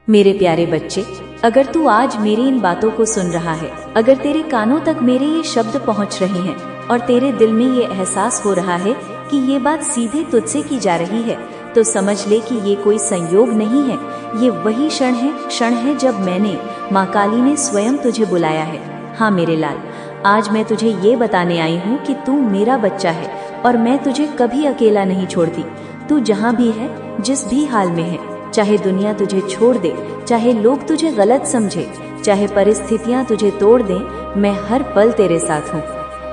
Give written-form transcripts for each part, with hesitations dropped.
मेरे प्यारे बच्चे, अगर तू आज मेरी इन बातों को सुन रहा है, अगर तेरे कानों तक मेरे ये शब्द पहुंच रहे हैं और तेरे दिल में ये एहसास हो रहा है कि ये बात सीधे तुझसे की जा रही है, तो समझ ले कि ये कोई संयोग नहीं है। ये वही क्षण है जब मैंने, माँ काली ने स्वयं तुझे बुलाया है। हाँ मेरे लाल, आज मैं तुझे ये बताने आई हूँ कि तू मेरा बच्चा है और मैं तुझे कभी अकेला नहीं छोड़ती। तू जहाँ भी है, जिस भी हाल में है, चाहे दुनिया तुझे छोड़ दे, चाहे लोग तुझे गलत समझे, चाहे परिस्थितियां तुझे तोड़ दें, मैं हर पल तेरे साथ हूँ।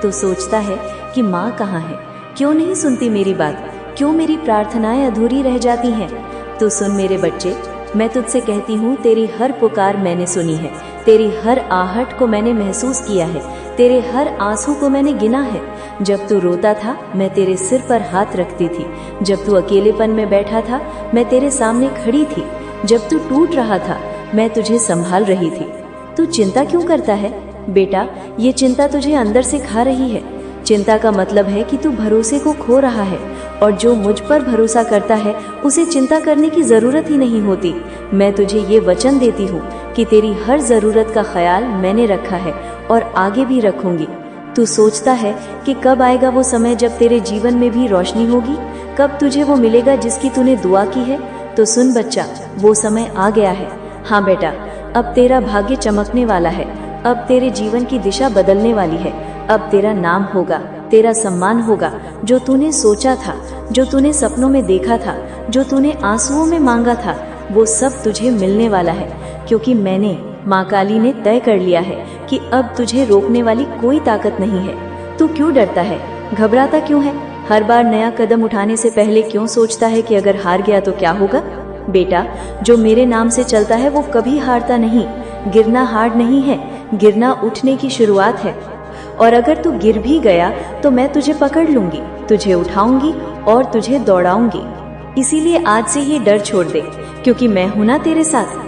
तू सोचता है कि माँ कहाँ है, क्यों नहीं सुनती मेरी बात, क्यों मेरी प्रार्थनाएं अधूरी रह जाती हैं? तो सुन मेरे बच्चे, मैं तुझसे कहती हूँ, तेरी हर पुकार मैंने सुनी है, तेरी हर आहट को मैंने महसूस किया है, तेरे हर आंसू को मैंने गिना है। जब तू रोता था, मैं तेरे सिर पर हाथ रखती थी। जब तू अकेलेपन में बैठा था, मैं तेरे सामने खड़ी थी। जब तू टूट रहा था, मैं तुझे संभाल रही थी। तू चिंता क्यों करता है बेटा? ये चिंता तुझे अंदर से खा रही है। चिंता का मतलब है कि तू भरोसे को खो रहा है, और जो मुझ पर भरोसा करता है उसे चिंता करने की जरूरत ही नहीं होती। मैं तुझे ये वचन देती हूँ कि तेरी हर जरूरत का ख्याल मैंने रखा है और आगे भी रखूंगी। तू सोचता है कि कब आएगा वो समय जब तेरे जीवन में भी रोशनी होगी, कब तुझे वो मिलेगा जिसकी तूने दुआ की है? तो सुन बच्चा, वो समय आ गया है। हाँ बेटा, अब तेरा भाग्य चमकने वाला है, अब तेरे जीवन की दिशा बदलने वाली है। अब तेरा नाम होगा, तेरा सम्मान होगा। जो तूने सोचा था, जो तूने सपनों में देखा था, जो तूने आंसुओं में मांगा था, वो सब तुझे मिलने वाला है, क्योंकि मैंने, माँ काली ने तय कर लिया है कि अब तुझे रोकने वाली कोई ताकत नहीं है। तू क्यों डरता है, घबराता क्यों है? हर बार नया कदम उठाने से पहले क्यों सोचता है कि अगर हार गया तो क्या होगा? बेटा, जो मेरे नाम से चलता है वो कभी हारता नहीं। गिरना हार नहीं है, गिरना उठने की शुरुआत है। और अगर तू गिर भी गया तो मैं तुझे पकड़ लूंगी, तुझे उठाऊंगी और तुझे दौड़ाऊंगी। इसीलिए आज से ये डर छोड़ दे, क्योंकि मैं हूं ना तेरे साथ।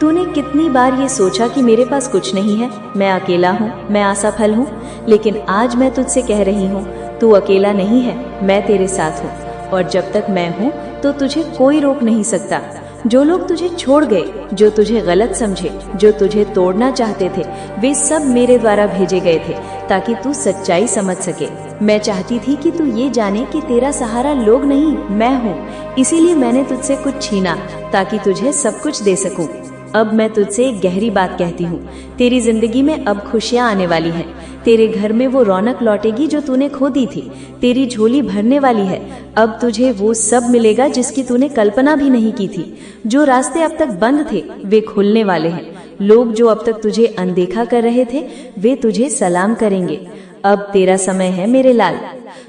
तूने कितनी बार ये सोचा कि मेरे पास कुछ नहीं है, मैं अकेला हूँ, मैं असफल हूँ, लेकिन आज मैं तुझसे कह रही हूँ, तू अकेला नहीं है, मैं तेरे साथ हूँ। और जब तक मैं हूँ तो तुझे कोई रोक नहीं सकता। जो लोग तुझे छोड़ गए, जो तुझे गलत समझे, जो तुझे तोड़ना चाहते थे, वे सब मेरे द्वारा भेजे गए थे ताकि तू सच्चाई समझ सके। मैं चाहती थी कि तू ये जाने कि तेरा सहारा लोग नहीं, मैं हूँ। इसीलिए मैंने तुझसे कुछ छीना ताकि तुझे सब कुछ दे सकूं। अब मैं तुझसे एक गहरी बात कहती हूँ, तेरी जिंदगी में अब खुशियाँ आने वाली हैं। तेरे घर में वो रौनक लौटेगी जो तूने खो दी थी। तेरी झोली भरने वाली है। अब तुझे वो सब मिलेगा जिसकी तूने कल्पना भी नहीं की थी। जो रास्ते अब तक बंद थे, वे खुलने वाले हैं। लोग जो अब तक तुझे अनदेखा कर रहे थे, वे तुझे सलाम करेंगे। अब तेरा समय है मेरे लाल।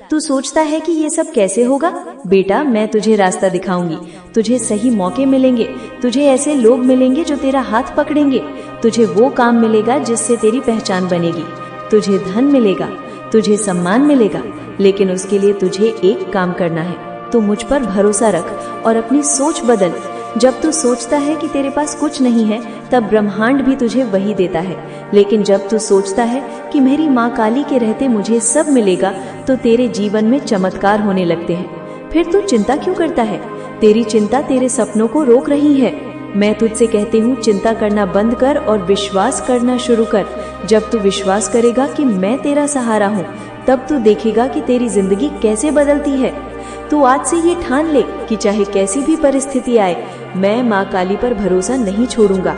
तू सोचता है कि ये सब कैसे होगा? बेटा, मैं तुझे रास्ता दिखाऊंगी। तुझे सही मौके मिलेंगे, तुझे ऐसे लोग मिलेंगे जो तेरा हाथ पकड़ेंगे। तुझे वो काम मिलेगा जिससे तेरी पहचान बनेगी। तुझे धन मिलेगा, तुझे सम्मान मिलेगा, लेकिन उसके लिए तुझे एक काम करना है। तू मुझ पर भरोसा रख और अपनी सोच बदल। जब तू सोचता है कि तेरे पास कुछ नहीं है, तब ब्रह्मांड भी तुझे वही देता है। लेकिन जब तू सोचता है कि मेरी माँ काली के रहते मुझे सब मिलेगा, तो तेरे जीवन में चमत्कार होने लगते हैं। फिर तू चिंता क्यों करता है? तेरी चिंता तेरे सपनों को रोक रही है। मैं तुझसे कहती हूँ, चिंता करना बंद कर और विश्वास करना शुरू कर। जब तू विश्वास करेगा कि मैं तेरा सहारा हूँ, तब तू देखेगा कि तेरी जिंदगी कैसे बदलती है। तू आज से ये ठान ले कि चाहे कैसी भी परिस्थिति आए, मैं माँ काली पर भरोसा नहीं छोड़ूंगा।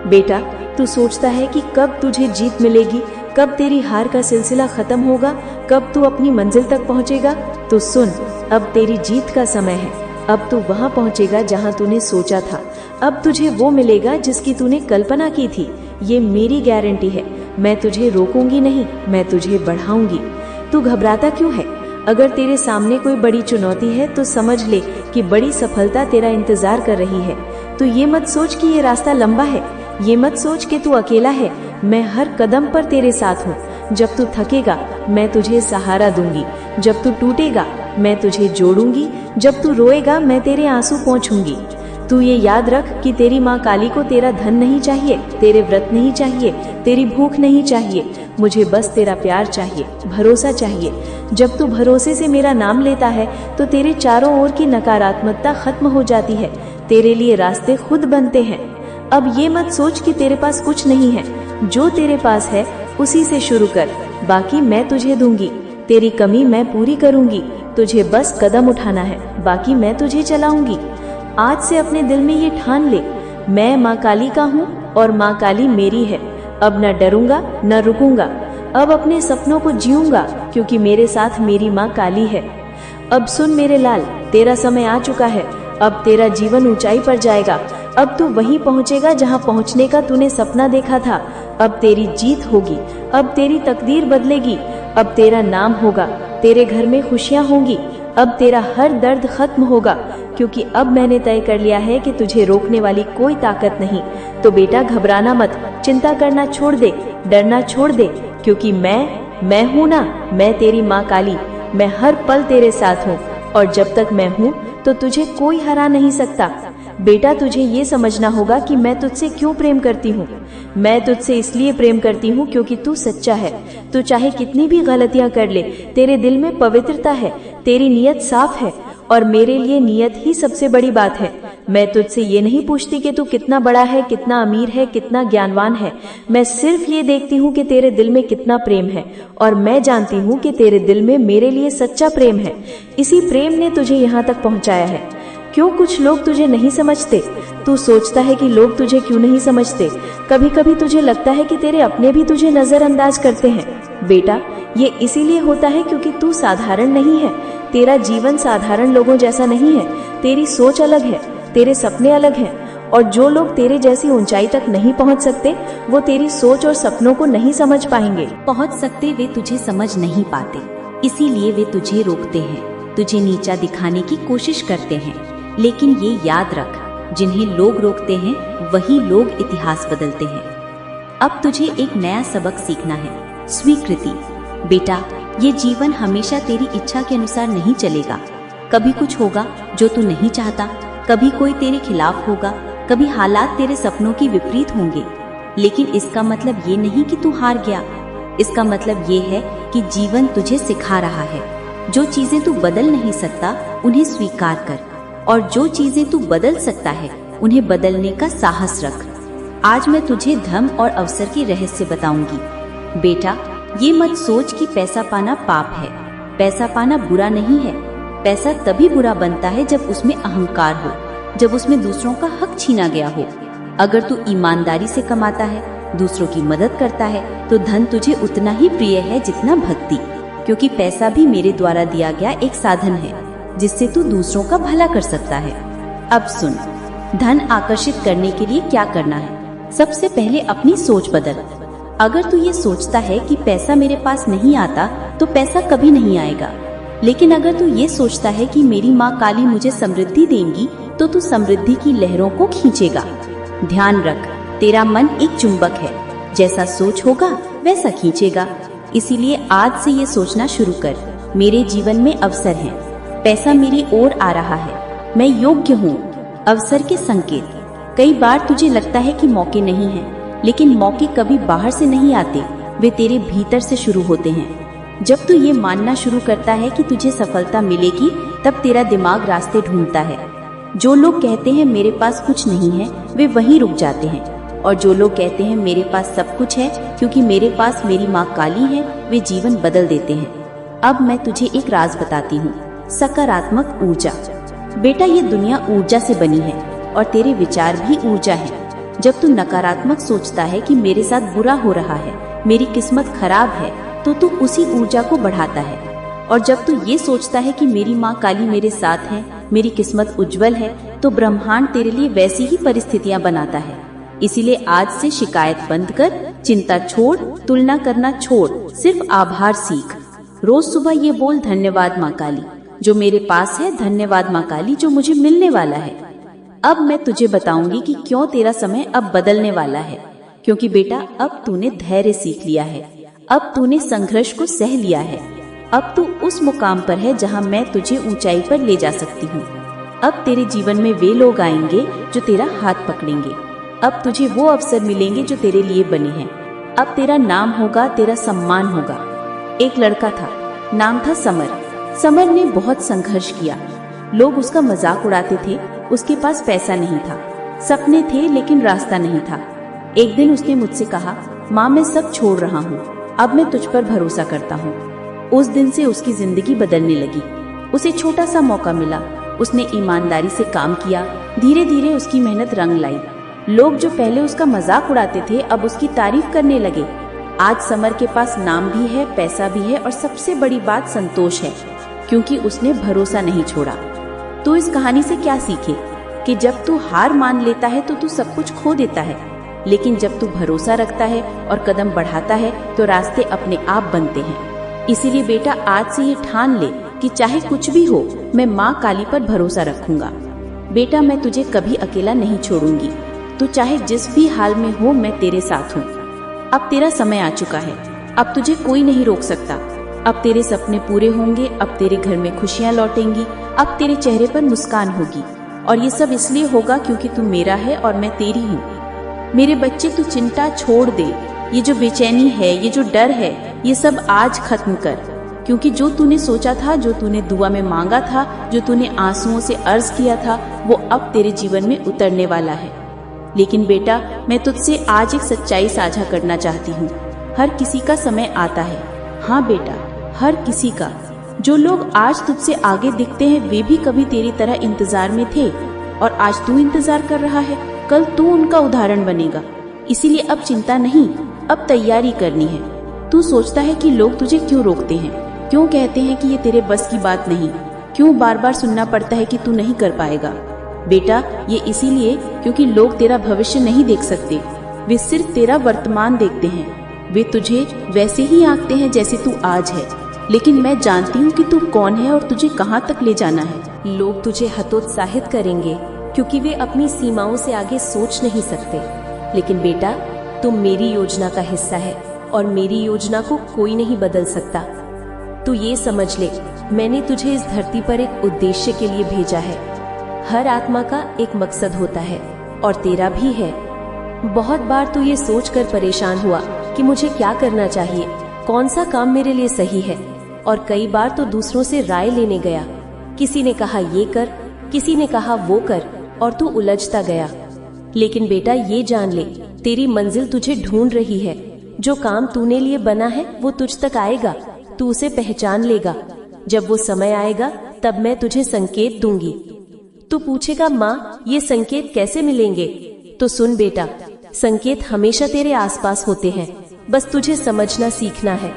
बेटा, तू सोचता है कि कब तुझे जीत मिलेगी, कब तेरी हार का सिलसिला खत्म होगा, कब तू अपनी मंजिल तक पहुंचेगा? तो सुन, अब तेरी जीत का समय है। अब तू वहां पहुंचेगा जहां तूने सोचा था। अब तुझे वो मिलेगा जिसकी तूने कल्पना की थी। ये मेरी गारंटी है। मैं तुझे रोकूंगी नहीं, मैं तुझे बढ़ाऊंगी। तू घबराता क्यों है? अगर तेरे सामने कोई बड़ी चुनौती है तो समझ ले कि बड़ी सफलता तेरा इंतजार कर रही है। तू ये मत सोच कि ये रास्ता लंबा है, ये मत सोच कि तू अकेला है। मैं हर कदम पर तेरे साथ हूँ। जब तू थकेगा, मैं तुझे सहारा दूंगी। जब तू टूटेगा, मैं तुझे जोड़ूंगी। जब तू रोएगा, मैं तेरे आंसू पोंछूंगी। तू ये याद रख कि तेरी माँ काली को तेरा धन नहीं चाहिए, तेरे व्रत नहीं चाहिए, तेरी भूख नहीं चाहिए। मुझे बस तेरा प्यार चाहिए, भरोसा चाहिए। जब तू भरोसे से मेरा नाम लेता है तो तेरे चारों ओर की नकारात्मकता खत्म हो जाती है। तेरे लिए रास्ते खुद बनते हैं। अब ये मत सोच कि तेरे पास कुछ नहीं है। जो तेरे पास है उसी से शुरू कर, बाकी मैं तुझे दूंगी। तेरी कमी मैं पूरी करूंगी, तुझे बस कदम उठाना है, बाकी मैं तुझे चलाऊंगी। आज से अपने दिल में ये ठान ले, मैं माँ काली का हूँ और माँ काली मेरी है। अब न डरूंगा न रुकूंगा, अब अपने सपनों को जीऊंगा, क्योंकि मेरे साथ मेरी माँ काली है। अब सुन मेरे लाल, तेरा समय आ चुका है। अब तेरा जीवन ऊंचाई पर जाएगा। अब तू वहीं पहुंचेगा जहां पहुंचने का तूने सपना देखा था। अब तेरी जीत होगी, अब तेरी तकदीर बदलेगी, अब तेरा नाम होगा, तेरे घर में खुशियां होंगी, अब तेरा हर दर्द खत्म होगा, क्योंकि अब मैंने तय कर लिया है कि तुझे रोकने वाली कोई ताकत नहीं। तो बेटा घबराना मत, चिंता करना छोड़ दे, डरना छोड़ दे, क्योंकि मैं हूँ ना, मैं तेरी माँ काली। मैं हर पल तेरे साथ हूँ और जब तक मैं हूँ तो तुझे कोई हरा नहीं सकता। बेटा तुझे ये समझना होगा कि मैं तुझसे क्यों प्रेम करती हूँ। मैं तुझसे इसलिए प्रेम करती हूँ क्योंकि तू सच्चा है। तू चाहे कितनी भी गलतियां कर ले, तेरे दिल में पवित्रता है, तेरी नीयत साफ है और मेरे लिए नीयत ही सबसे बड़ी बात है। मैं तुझसे ये नहीं पूछती कि तू कितना बड़ा है, कितना अमीर है, कितना ज्ञानवान है। मैं सिर्फ ये देखती हूँ कि तेरे दिल में कितना प्रेम है और मैं जानती हूँ कि तेरे दिल में मेरे लिए सच्चा प्रेम है। इसी प्रेम ने तुझे यहाँ तक पहुँचाया है। क्यों कुछ लोग तुझे नहीं समझते? तू सोचता है कि लोग तुझे क्यों नहीं समझते। कभी कभी तुझे लगता है कि तेरे अपने भी तुझे नजरअंदाज करते हैं। बेटा ये इसीलिए होता है क्योंकि तू साधारण नहीं है। तेरा जीवन साधारण लोगों जैसा नहीं है। तेरी सोच अलग है, तेरे सपने अलग हैं और जो लोग तेरे जैसी ऊंचाई तक नहीं पहुंच सकते वो तेरी सोच और सपनों को नहीं समझ पाएंगे। पहुंच सकते वे तुझे समझ नहीं पाते, इसीलिए वे तुझे रोकते हैं, तुझे नीचा दिखाने की कोशिश करते हैं। लेकिन ये याद रख, जिन्हें लोग रोकते हैं वही लोग इतिहास बदलते हैं। अब तुझे एक नया सबक सीखना है, स्वीकृति। बेटा ये जीवन हमेशा तेरी इच्छा के अनुसार नहीं चलेगा। कभी कुछ होगा जो तू नहीं चाहता, कभी कोई तेरे खिलाफ होगा, कभी हालात तेरे सपनों की विपरीत होंगे। लेकिन इसका मतलब ये नहीं कि तू हार गया। इसका मतलब ये है कि जीवन तुझे सिखा रहा है। जो चीजें तू बदल नहीं सकता उन्हें स्वीकार कर और जो चीजें तू बदल सकता है उन्हें बदलने का साहस रख। आज मैं तुझे धन और अवसर के रहस्य बताऊंगी। बेटा ये मत सोच कि पैसा पाना पाप है। पैसा पाना बुरा नहीं है। पैसा तभी बुरा बनता है जब उसमें अहंकार हो, जब उसमें दूसरों का हक छीना गया हो। अगर तू ईमानदारी से कमाता है, दूसरों की मदद करता है, तो धन तुझे उतना ही प्रिय है जितना भक्ति, क्योंकि पैसा भी मेरे द्वारा दिया गया एक साधन है जिससे तू दूसरों का भला कर सकता है। अब सुन, धन आकर्षित करने के लिए क्या करना है। सबसे पहले अपनी सोच बदल। अगर तू ये सोचता है कि पैसा मेरे पास नहीं आता तो पैसा कभी नहीं आएगा। लेकिन अगर तू ये सोचता है कि मेरी माँ काली मुझे समृद्धि देंगी तो तू समृद्धि की लहरों को खींचेगा। ध्यान रख, तेरा मन एक चुंबक है, जैसा सोच होगा वैसा खींचेगा। इसीलिए आज से ये सोचना शुरू कर, मेरे जीवन में अवसर हैं, पैसा मेरी ओर आ रहा है, मैं योग्य हूँ। अवसर के संकेत। कई बार तुझे लगता है कि मौके नहीं हैं, लेकिन मौके कभी बाहर से नहीं आते, वे तेरे भीतर से शुरू होते हैं। जब तू ये मानना शुरू करता है कि तुझे सफलता मिलेगी, तब तेरा दिमाग रास्ते ढूंढता है। जो लोग कहते हैं मेरे पास कुछ नहीं है, वे वहीं रुक जाते हैं, और जो लोग कहते हैं मेरे पास सब कुछ है क्योंकि मेरे पास मेरी माँ काली है, वे जीवन बदल देते हैं। अब मैं तुझे एक राज बताती हूँ, सकारात्मक ऊर्जा। बेटा ये दुनिया ऊर्जा से बनी है और तेरे विचार भी ऊर्जा है। जब तू नकारात्मक सोचता है कि मेरे साथ बुरा हो रहा है, मेरी किस्मत खराब है, तो तू उसी ऊर्जा को बढ़ाता है। और जब तू ये सोचता है कि मेरी माँ काली मेरे साथ है, मेरी किस्मत उज्जवल है, तो ब्रह्मांड तेरे लिए वैसी ही परिस्थितियाँ बनाता है। इसीलिए आज से शिकायत बंद कर, चिंता छोड़, तुलना करना छोड़, सिर्फ आभार सीख। रोज सुबह ये बोल, धन्यवाद माँ काली जो मेरे पास है, धन्यवाद माँ काली जो मुझे मिलने वाला है। अब मैं तुझे बताऊंगी कि क्यों तेरा समय अब बदलने वाला है। क्योंकि बेटा अब तूने धैर्य सीख लिया है, अब तूने संघर्ष को सह लिया है। अब तू उस मुकाम पर है जहाँ मैं तुझे ऊंचाई पर ले जा सकती हूँ। अब तेरे जीवन में वे लोग आएंगे जो तेरा हाथ पकड़ेंगे। अब तुझे वो अवसर मिलेंगे जो तेरे लिए बने हैं। अब तेरा नाम होगा, तेरा सम्मान होगा। एक लड़का था, नाम था समर। समर ने बहुत संघर्ष किया। लोग उसका मजाक उड़ाते थे, उसके पास पैसा नहीं था, सपने थे लेकिन रास्ता नहीं था। एक दिन उसने मुझसे कहा, माँ मैं सब छोड़ रहा हूँ, अब मैं तुझ पर भरोसा करता हूँ। उस दिन से उसकी जिंदगी बदलने लगी। उसे छोटा सा मौका मिला, उसने ईमानदारी से काम किया। धीरे धीरे उसकी मेहनत रंग लाई। लोग जो पहले उसका मजाक उड़ाते थे अब उसकी तारीफ करने लगे। आज समर के पास नाम भी है, पैसा भी है और सबसे बड़ी बात संतोष है, क्योंकि उसने भरोसा नहीं छोड़ा। तो इस कहानी से क्या सीखे कि जब तू हार मान लेता है तो तू सब कुछ खो देता है, लेकिन जब तू भरोसा रखता है और कदम बढ़ाता है तो रास्ते अपने आप बनते हैं। इसीलिए बेटा आज से ये ठान ले कि चाहे कुछ भी हो मैं माँ काली पर भरोसा रखूंगा। बेटा मैं तुझे कभी अकेला नहीं छोड़ूंगी, तू चाहे जिस भी हाल में हो मैं तेरे साथ हूँ। अब तेरा समय आ चुका है, अब तुझे कोई नहीं रोक सकता। अब तेरे सपने पूरे होंगे, अब तेरे घर में खुशियाँ लौटेंगी, अब तेरे चेहरे पर मुस्कान होगी। और ये सब इसलिए होगा क्योंकि तू मेरा है और मैं तेरी हूँ। मेरे बच्चे तू चिंता छोड़ दे, ये जो बेचैनी है, ये जो डर है, ये सब आज खत्म कर, क्योंकि जो तूने सोचा था, जो तूने दुआ में मांगा था, जो तूने आंसुओं से अर्ज किया था, वो अब तेरे जीवन में उतरने वाला है। लेकिन बेटा मैं तुझसे आज एक सच्चाई साझा करना चाहती हूँ। हर किसी का समय आता है। हाँ बेटा, हर किसी का। जो लोग आज तुझसे आगे दिखते हैं वे भी कभी तेरी तरह इंतजार में थे, और आज तू इंतजार कर रहा है, कल तू उनका उदाहरण बनेगा। इसीलिए अब चिंता नहीं, अब तैयारी करनी है। तू सोचता है कि लोग तुझे क्यों रोकते हैं, क्यों कहते हैं कि ये तेरे बस की बात नहीं, क्यों बार बार सुनना पड़ता है कि तू नहीं कर पाएगा। बेटा ये इसीलिए क्योंकि लोग तेरा भविष्य नहीं देख सकते, वे सिर्फ तेरा वर्तमान देखते हैं। वे तुझे वैसे ही आंकते हैं जैसे तू आज है, लेकिन मैं जानती हूँ कि तू कौन है और तुझे कहाँ तक ले जाना है। लोग तुझे हतोत्साहित करेंगे क्योंकि वे अपनी सीमाओं से आगे सोच नहीं सकते, लेकिन बेटा तुम मेरी योजना का हिस्सा है और मेरी योजना को कोई नहीं बदल सकता। तू ये समझ ले, मैंने तुझे इस धरती पर एक उद्देश्य के लिए भेजा है। हर आत्मा का एक मकसद होता है और तेरा भी है। बहुत बार तू ये सोचकर परेशान हुआ कि मुझे क्या करना चाहिए, कौन सा काम मेरे लिए सही है, और कई बार तो दूसरों से राय लेने गया। किसी ने कहा ये कर, किसी ने कहा वो कर, और तू उलझता गया। लेकिन बेटा ये जान ले, तेरी मंजिल तुझे ढूंढ रही है। जो काम तूने लिए बना है वो तुझ तक आएगा, तू उसे पहचान लेगा। जब वो समय आएगा तब मैं तुझे संकेत दूंगी। तू पूछेगा माँ ये संकेत कैसे मिलेंगे? तो सुन बेटा, संकेत हमेशा तेरे आसपास होते हैं, बस तुझे समझना सीखना है।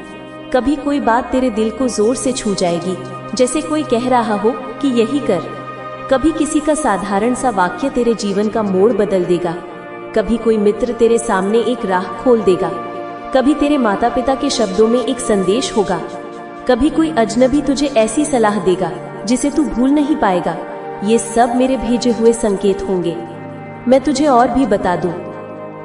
कभी कोई बात तेरे दिल को जोर से छू जाएगी, जैसे कोई कह रहा हो कि यही कर। कभी किसी का साधारण सा वाक्य तेरे जीवन का मोड़ बदल देगा। कभी कोई मित्र तेरे सामने एक राह खोल देगा। कभी तेरे माता पिता के शब्दों में एक संदेश होगा। कभी कोई अजनबी तुझे ऐसी सलाह देगा जिसे तू भूल नहीं पाएगा। ये सब मेरे भेजे हुए संकेत होंगे। मैं तुझे और भी बता दूं,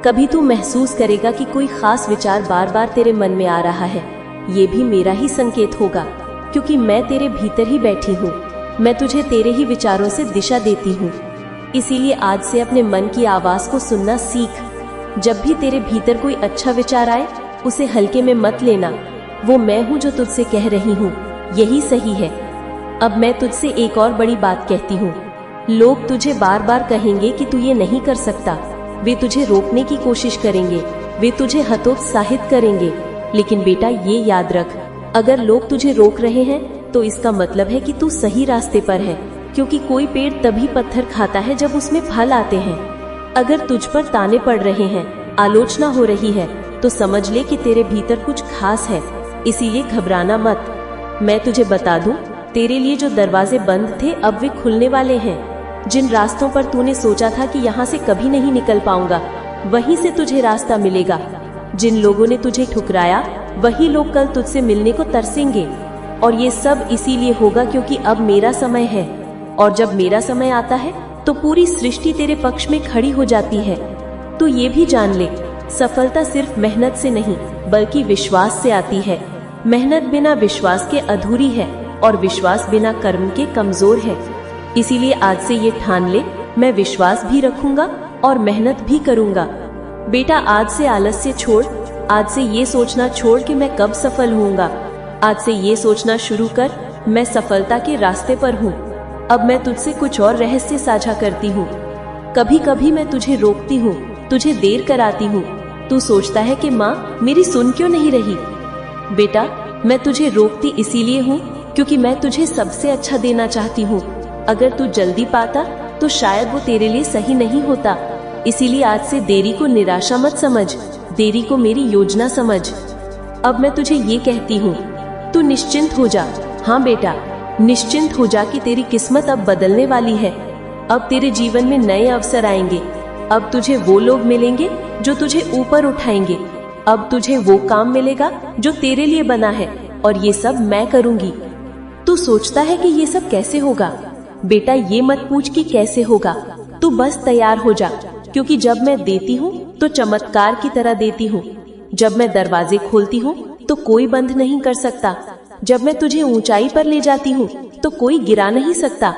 कभी तू महसूस करेगा कि कोई खास विचार बार बार तेरे मन में आ रहा है, ये भी मेरा ही संकेत होगा, क्योंकि मैं तेरे भीतर ही बैठी हूँ। मैं तुझे तेरे ही विचारों से दिशा देती हूँ। इसीलिए आज से अपने मन की आवाज को सुनना सीख। जब भी तेरे भीतर कोई अच्छा विचार आए उसे हल्के में मत लेना। वो मैं हूँ जो तुझसे कह रही हूँ, यही सही है। अब मैं तुझसे एक और बड़ी बात कहती हूँ। लोग तुझे बार बार कहेंगे कि तू ये नहीं कर सकता, वे तुझे रोकने की कोशिश करेंगे, वे तुझे हतोत्साहित करेंगे। लेकिन बेटा ये याद रख, अगर लोग तुझे रोक रहे हैं तो इसका मतलब है कि तू सही रास्ते पर है, क्योंकि कोई पेड़ तभी पत्थर खाता है जब उसमें फल आते हैं। अगर तुझ पर ताने पड़ रहे हैं, आलोचना हो रही है, तो समझ ले कि तेरे भीतर कुछ खास है, इसीलिए घबराना मत। मैं तुझे बता दूं, तेरे लिए जो दरवाजे बंद थे अब वे खुलने वाले हैं। जिन रास्तों पर तूने सोचा था कि यहाँ से कभी नहीं निकल पाऊंगा, वहीं से तुझे रास्ता मिलेगा। जिन लोगों ने तुझे ठुकराया, वही लोग कल तुझसे मिलने को तरसेंगे। और ये सब इसीलिए होगा क्योंकि अब मेरा समय है, और जब मेरा समय आता है तो पूरी सृष्टि तेरे पक्ष में खड़ी हो जाती है। तो ये भी जान ले, सफलता सिर्फ मेहनत से नहीं बल्कि विश्वास से आती है। मेहनत बिना विश्वास के अधूरी है और विश्वास बिना कर्म के कमजोर है। इसीलिए आज से ये ठान ले, मैं विश्वास भी रखूंगा और मेहनत भी करूंगा। बेटा आज से आलस्य छोड़, आज से ये सोचना छोड़ कि मैं कब सफल होऊंगा। आज से ये सोचना शुरू कर, मैं सफलता के रास्ते पर हूँ। अब मैं तुझसे कुछ और रहस्य साझा करती हूँ। कभी कभी मैं तुझे रोकती हूँ, तुझे देर कराती हूँ। तू सोचता है कि माँ मेरी सुन क्यों नहीं रही। बेटा, मैं तुझे रोकती इसीलिए हूँ क्योंकि मैं तुझे सबसे अच्छा देना चाहती हूँ। अगर तू जल्दी पाता तो शायद वो तेरे लिए सही नहीं होता। इसीलिए आज से देरी को निराशा मत समझ, देरी को मेरी योजना समझ। अब मैं तुझे ये कहती हूँ, तू निश्चिंत हो जा। हाँ बेटा, निश्चिंत हो जा कि तेरी किस्मत अब बदलने वाली है। अब तेरे जीवन में नए अवसर आएंगे। अब तुझे वो लोग मिलेंगे जो तुझे ऊपर उठाएंगे। अब तुझे वो काम मिलेगा जो तेरे लिए बना है, और ये सब मैं करूंगी। तू सोचता है कि ये सब कैसे होगा? बेटा, ये मत पूछ कि कैसे होगा, तू बस तैयार हो जा, क्योंकि जब मैं देती हूँ तो चमत्कार की तरह देती हूँ। जब मैं दरवाजे खोलती हूँ तो कोई बंद नहीं कर सकता। जब मैं तुझे ऊंचाई पर ले जाती हूँ तो कोई गिरा नहीं सकता।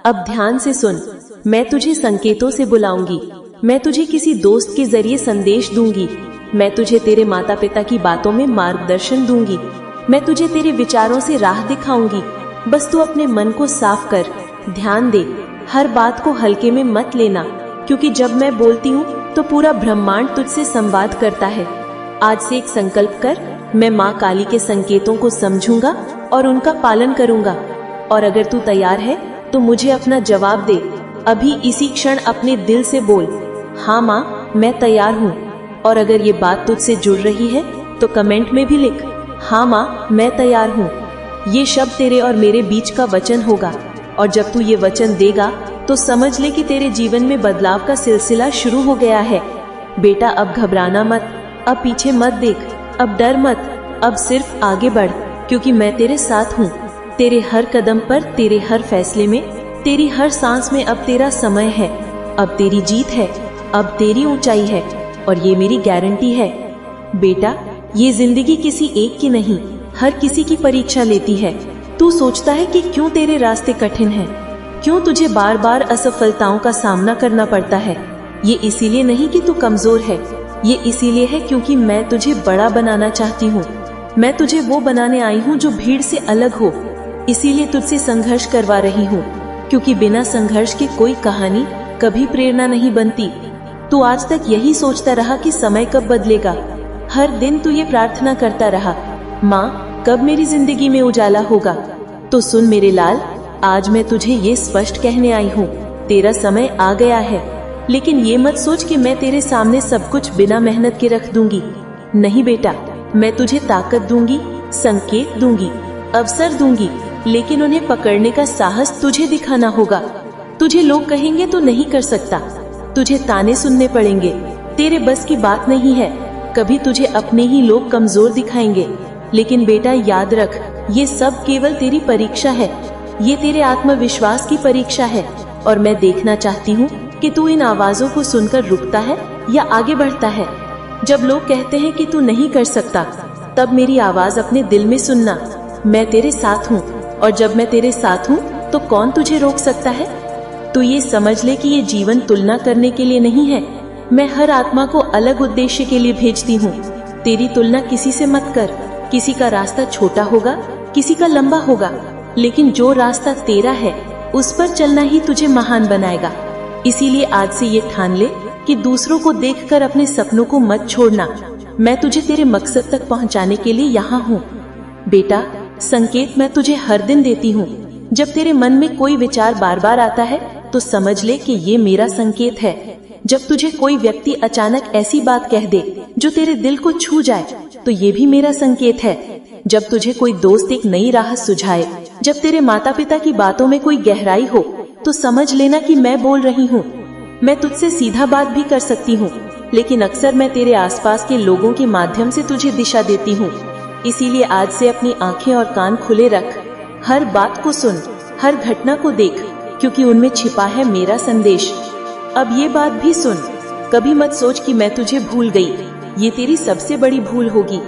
अब ध्यान से सुन, मैं तुझे संकेतों से बुलाऊंगी। मैं तुझे किसी दोस्त के जरिए संदेश दूंगी। मैं तुझे तेरे माता पिता की बातों में मार्गदर्शन दूंगी। मैं तुझे तेरे विचारों से राह दिखाऊंगी। बस तू अपने मन को साफ कर, ध्यान दे। हर बात को हल्के में मत लेना, क्योंकि जब मैं बोलती हूँ तो पूरा ब्रह्मांड तुझसे संवाद करता है। आज से एक संकल्प कर, मैं माँ काली के संकेतों को समझूंगा और उनका पालन करूंगा। और अगर तू तैयार है तो मुझे अपना जवाब दे। अभी इसी क्षण अपने दिल से बोल, हाँ माँ मैं तैयार हूँ। और अगर ये बात तुझसे जुड़ रही है तो कमेंट में भी लिख, हाँ माँ मैं तैयार हूँ। ये शब्द तेरे और मेरे बीच का वचन होगा, और जब तू ये वचन देगा तो समझ ले कि तेरे जीवन में बदलाव का सिलसिला शुरू हो गया है। बेटा, अब घबराना मत, अब पीछे मत देख, अब डर मत, अब सिर्फ आगे बढ़, क्योंकि मैं तेरे साथ हूँ। तेरे हर कदम पर, तेरे हर फैसले में, तेरी हर सांस में अब तेरा समय है। अब तेरी जीत है, अब तेरी ऊंचाई है, और ये मेरी गारंटी है। बेटा, ये जिंदगी किसी एक की नहीं, हर किसी की परीक्षा लेती है। तू सोचता है कि क्यों तेरे रास्ते कठिन हैं, क्यों तुझे बार बार असफलताओं का सामना करना पड़ता है। ये इसीलिए नहीं कि तू कमजोर है, ये इसीलिए है क्योंकि मैं तुझे बड़ा बनाना चाहती हूँ। मैं तुझे वो बनाने आई हूँ जो भीड़ से अलग हो। इसीलिए तुझसे संघर्ष करवा रही हूँ, क्योंकि बिना संघर्ष के कोई कहानी कभी प्रेरणा नहीं बनती। तू आज तक यही सोचता रहा कि समय कब बदलेगा। हर दिन तू ये प्रार्थना करता रहा, माँ कब मेरी जिंदगी में उजाला होगा। तो सुन मेरे लाल, आज मैं तुझे ये स्पष्ट कहने आई हूँ, तेरा समय आ गया है। लेकिन ये मत सोच कि मैं तेरे सामने सब कुछ बिना मेहनत के रख दूंगी। नहीं बेटा, मैं तुझे ताकत दूंगी, संकेत दूंगी, अवसर दूंगी, लेकिन उन्हें पकड़ने का साहस तुझे दिखाना होगा। तुझे लोग कहेंगे तो नहीं कर सकता, तुझे ताने सुनने पड़ेंगे, तेरे बस की बात नहीं है। कभी तुझे अपने ही लोग कमजोर दिखाएंगे, लेकिन बेटा याद रख, ये सब केवल तेरी परीक्षा है। ये तेरे आत्मविश्वास की परीक्षा है, और मैं देखना चाहती हूँ कि तू इन आवाजों को सुनकर रुकता है या आगे बढ़ता है। जब लोग कहते हैं कि तू नहीं कर सकता, तब मेरी आवाज अपने दिल में सुनना, मैं तेरे साथ हूँ, और जब मैं तेरे साथ हूँ तो कौन तुझे रोक सकता है। तू ये समझ ले कि ये जीवन तुलना करने के लिए नहीं है। मैं हर आत्मा को अलग उद्देश्य के लिए भेजती हूँ। तेरी तुलना किसी से मत कर। किसी का रास्ता छोटा होगा, किसी का लंबा होगा, लेकिन जो रास्ता तेरा है उस पर चलना ही तुझे महान बनाएगा। इसीलिए आज से ये ठान ले कि दूसरों को देखकर अपने सपनों को मत छोड़ना। मैं तुझे तेरे मकसद तक पहुंचाने के लिए यहाँ हूँ। बेटा, संकेत मैं तुझे हर दिन देती हूँ। जब तेरे मन में कोई विचार बार बार आता है तो समझ ले कि ये मेरा संकेत है। जब तुझे कोई व्यक्ति अचानक ऐसी बात कह दे जो तेरे दिल को छू जाए, तो ये भी मेरा संकेत है। जब तुझे कोई दोस्त एक नई राह सुझाए, जब तेरे माता पिता की बातों में कोई गहराई हो, तो समझ लेना कि मैं बोल रही हूँ। मैं तुझसे सीधा बात भी कर सकती हूँ, लेकिन अक्सर मैं तेरे आसपास के लोगों के माध्यम से तुझे दिशा देती हूँ। इसीलिए आज से अपनी आंखें और कान खुले रख। हर बात को सुन, हर घटना को देख, क्योंकि उनमें छिपा है मेरा संदेश। अब ये बात भी सुन, कभी मत सोच कि मैं तुझे भूल गई। ये तेरी सबसे बड़ी भूल होगी।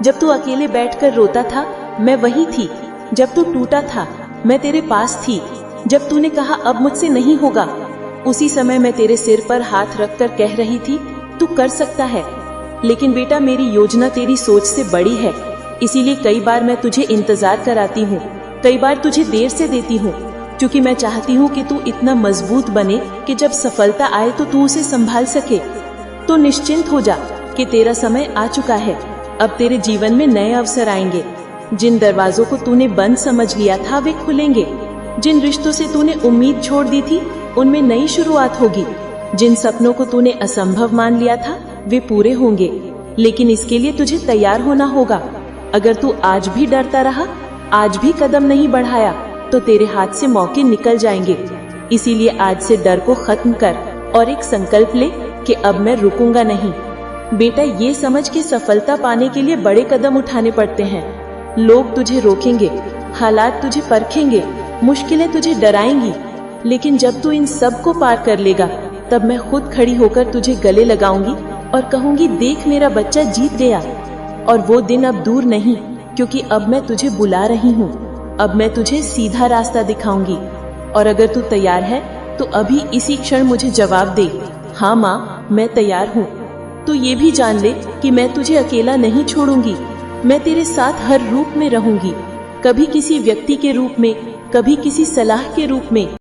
जब तू अकेले बैठकर रोता था, मैं वही थी। जब तू टूटा था, मैं तेरे पास थी। जब तूने कहा अब मुझसे नहीं होगा, उसी समय मैं तेरे सिर पर हाथ रखकर कह रही थी तू कर सकता है। लेकिन बेटा, मेरी योजना तेरी सोच से बड़ी है। इसीलिए कई बार मैं तुझे इंतजार कराती हूँ, कई बार तुझे देर से देती हूँ, क्योंकि मैं चाहती हूँ कि तू इतना मजबूत बने कि जब सफलता आए तो तू उसे संभाल सके। तो निश्चिंत हो जा कि तेरा समय आ चुका है। अब तेरे जीवन में नए अवसर आएंगे। जिन दरवाजों को तूने बंद समझ लिया था वे खुलेंगे। जिन रिश्तों से तूने उम्मीद छोड़ दी थी उनमें नई शुरुआत होगी। जिन सपनों को तूने असंभव मान लिया था वे पूरे होंगे, लेकिन इसके लिए तुझे तैयार होना होगा। अगर तू आज भी डरता रहा, आज भी कदम नहीं बढ़ाया, तो तेरे हाथ से मौके निकल जाएंगे। इसीलिए आज से डर को खत्म कर और एक संकल्प ले कि अब मैं रुकूंगा नहीं। बेटा, ये समझ के सफलता पाने के लिए बड़े कदम उठाने पड़ते हैं। लोग तुझे रोकेंगे, हालात तुझे परखेंगे, मुश्किलें तुझे डराएंगी, लेकिन जब तू इन सब को पार कर लेगा तब मैं खुद खड़ी होकर तुझे गले लगाऊंगी और कहूंगी, देख मेरा बच्चा जीत गया। और वो दिन अब दूर नहीं, क्योंकि अब मैं तुझे बुला रही हूँ। अब मैं तुझे सीधा रास्ता दिखाऊंगी। और अगर तू तैयार है तो अभी इसी क्षण मुझे जवाब दे, हाँ माँ, मैं तैयार हूँ। तो ये भी जान ले कि मैं तुझे अकेला नहीं छोड़ूंगी। मैं तेरे साथ हर रूप में रहूंगी, कभी किसी व्यक्ति के रूप में, कभी किसी सलाह के रूप में।